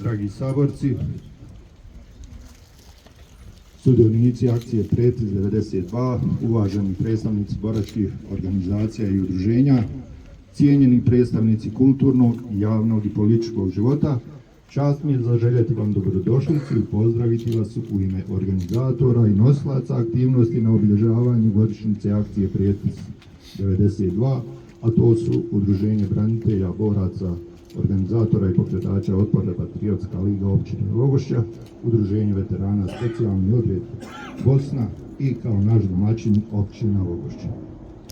Dragi saborci, sudionici akcije Pretpis 92, uvaženi predstavnici boračkih organizacija i udruženja, cijenjeni predstavnici kulturnog, javnog i političkog života, čast mi je zaželjeti vam dobrodošlicu i pozdraviti vas u ime organizatora i nosilaca aktivnosti na obilježavanju godišnjice akcije Pretpis 92, a to su Udruženje branitelja, boraca, organizatora i pokretača Otpora Patriotska liga općine Vogošća, Udruženje veterana Specijalni odred Bosna i kao naš domaćin općina Vogošća.